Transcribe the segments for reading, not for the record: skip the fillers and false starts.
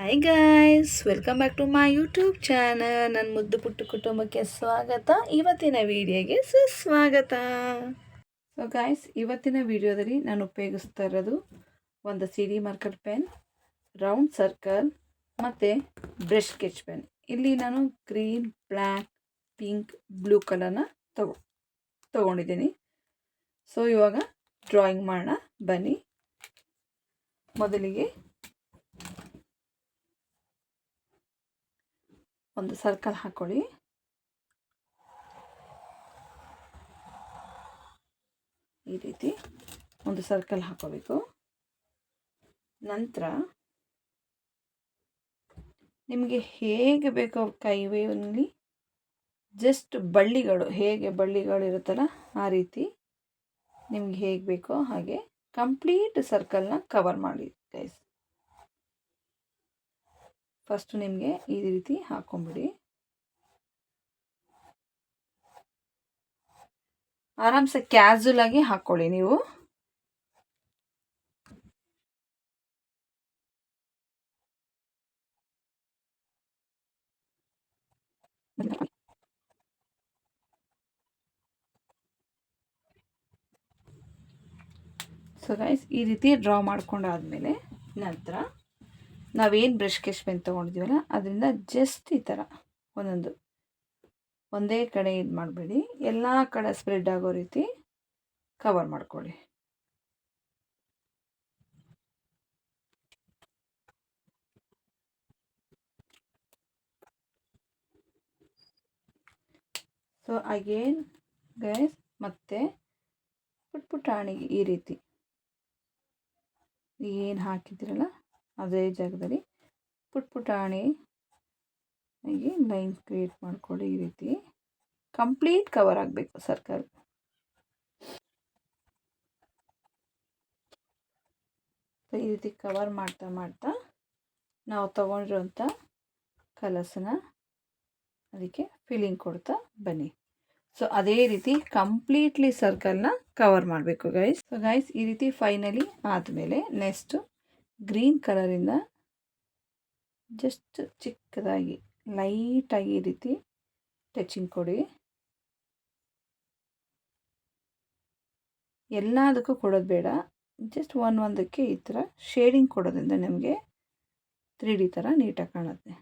Hi guys, welcome back to my YouTube channel. ನನ್ನ ಮುದ್ದು ಪುಟ್ಟು ಕುಟುಂಬಕ್ಕೆ ಸ್ವಾಗತ. ಇವತ್ತಿನ ವಿಡಿಯೋಗೆ ಸುಸ್ವಾಗತ. ಸೊ ಗಾಯ್ಸ್, ಇವತ್ತಿನ ವಿಡಿಯೋದಲ್ಲಿ ನಾನು ಉಪಯೋಗಿಸ್ತಾ ಇರೋದು ಒಂದು CD marker pen, round circle ಮತ್ತು ಬ್ರಷ್ ಸ್ಕೆಚ್ ಪೆನ್. ಇಲ್ಲಿ ನಾನು ಗ್ರೀನ್, ಬ್ಲ್ಯಾಕ್, ಪಿಂಕ್, ಬ್ಲೂ ಕಲರ್ನ ತೊಗೊಂಡಿದ್ದೀನಿ. ಸೊ ಇವಾಗ ಡ್ರಾಯಿಂಗ್ ಮಾಡೋಣ ಬನ್ನಿ. ಮೊದಲಿಗೆ ಒಂದು ಸರ್ಕಲ್ ಹಾಕೊಳ್ಳಿ. ಈ ರೀತಿ ಒಂದು ಸರ್ಕಲ್ ಹಾಕೋಬೇಕು. ನಂತರ ನಿಮಗೆ ಹೇಗೆ ಬೇಕೋ ಕೈವೇನಲ್ಲಿ ಜಸ್ಟ್ ಬಳ್ಳಿಗಳು, ಹೇಗೆ ಬಳ್ಳಿಗಳು ಇರುತ್ತಲ್ಲ ಆ ರೀತಿ ನಿಮ್ಗೆ ಹೇಗೆ ಬೇಕೋ ಹಾಗೆ ಕಂಪ್ಲೀಟ್ ಸರ್ಕಲ್ನ ಕವರ್ ಮಾಡಿ ಗೈಸ್. ಫಸ್ಟ್ ನಿಮಗೆ ಈ ರೀತಿ ಹಾಕೊಂಬಿಡಿ. ಆರಾಮ್ಸೆ ಕ್ಯಾಸುವಲ್ ಆಗಿ ಹಾಕೊಳ್ಳಿ ನೀವು. ಸೊ ಗೈಸ್, ಈ ರೀತಿ ಡ್ರಾ ಮಾಡ್ಕೊಂಡಾದ್ಮೇಲೆ ನಂತರ ನಾವೇನು ಬ್ರಷ್ ಸ್ಕೆಚ್ ಪೆನ್ ತೊಗೊಂಡಿದ್ದೀವಲ್ಲ ಅದರಿಂದ ಜಸ್ಟ್ ಈ ಥರ ಒಂದೇ ಕಡೆ ಇದು ಮಾಡಬೇಡಿ, ಎಲ್ಲ ಕಡೆ ಸ್ಪ್ರೆಡ್ ಆಗೋ ರೀತಿ ಕವರ್ ಮಾಡ್ಕೊಳ್ಳಿ. ಸೊ ಅಗೇನ್ ಗೈಸ್, ಮತ್ತೆ ಪುಟಾಣಿಗೆ ಈ ರೀತಿ ಏನು ಹಾಕಿದ್ದೀರಲ್ಲ ಅದೇ ಜಾಗದಲ್ಲಿ ಪುಟಾಣಿ ಹೀಗೆ ಲೈನ್ ಕ್ರಿಯೇಟ್ ಮಾಡ್ಕೊಳ್ಳಿ. ಈ ರೀತಿ ಕಂಪ್ಲೀಟ್ ಕವರ್ ಆಗಬೇಕು ಸರ್ಕಲ್. ಈ ರೀತಿ ಕವರ್ ಮಾಡ್ತಾ ಮಾಡ್ತಾ ನಾವು ತೊಗೊಂಡಿರೋಂಥ ಕಲರ್ಸನ್ನ ಅದಕ್ಕೆ ಫಿಲ್ಲಿಂಗ್ ಕೊಡ್ತಾ ಬನ್ನಿ. ಸೊ ಅದೇ ರೀತಿ ಕಂಪ್ಲೀಟ್ಲಿ ಸರ್ಕಲ್ನ ಕವರ್ ಮಾಡಬೇಕು ಗೈಸ್. ಸೊ ಗೈಸ್, ಈ ರೀತಿ ಫೈನಲಿ ಆದಮೇಲೆ ನೆಕ್ಸ್ಟು ಗ್ರೀನ್ ಕಲರಿಂದ ಜಸ್ಟ್ ಚಿಕ್ಕದಾಗಿ ಲೈಟಾಗಿ ಈ ರೀತಿ ಟಚಿಂಗ್ ಕೊಡಿ. ಎಲ್ಲದಕ್ಕೂ ಕೊಡೋದು ಬೇಡ, ಜಸ್ಟ್ ಒಂದಕ್ಕೆ ಈ ಥರ ಶೇಡಿಂಗ್ ಕೊಡೋದ್ರಿಂದ ನಮಗೆ 3D ಥರ ನೀಟಾಗಿ ಕಾಣುತ್ತೆ.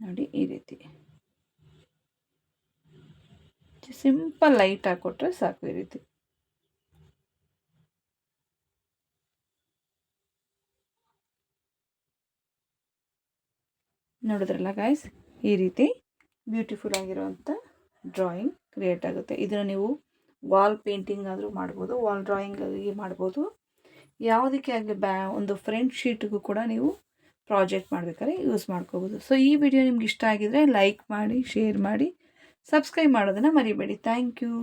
ನೋಡಿ, ಈ ರೀತಿ ಸಿಂಪಲ್ ಲೈಟ್ ಹಾಕ್ಕೊಟ್ರೆ ಸಾಕು. ಈ ರೀತಿ ನೋಡಿದ್ರಲ್ಲ ಗಾಯ್ಸ್, ಈ ರೀತಿ ಬ್ಯೂಟಿಫುಲ್ ಆಗಿರೋವಂಥ ಡ್ರಾಯಿಂಗ್ ಕ್ರಿಯೇಟ್ ಆಗುತ್ತೆ. ಇದನ್ನು ನೀವು ವಾಲ್ ಪೇಂಟಿಂಗ್ ಆದರೂ ಮಾಡ್ಬೋದು, ವಾಲ್ ಡ್ರಾಯಿಂಗ್ ಆಗಿ ಮಾಡ್ಬೋದು, ಯಾವುದಕ್ಕೆ ಆಗಲಿ ಒಂದು ಫ್ರಂಟ್ ಶೀಟ್ಗೂ ಕೂಡ ನೀವು ಪ್ರಾಜೆಕ್ಟ್ ಮಾಡಬೇಕಾದ್ರೆ ಯೂಸ್ ಮಾಡ್ಕೋಬೋದು. ಸೊ ಈ ವಿಡಿಯೋ ನಿಮ್ಗೆ ಇಷ್ಟ ಆಗಿದರೆ ಲೈಕ್ ಮಾಡಿ, ಶೇರ್ ಮಾಡಿ, ಸಬ್ಸ್ಕ್ರೈಬ್ ಮಾಡೋದನ್ನು ಮರಿಬೇಡಿ. Thank you.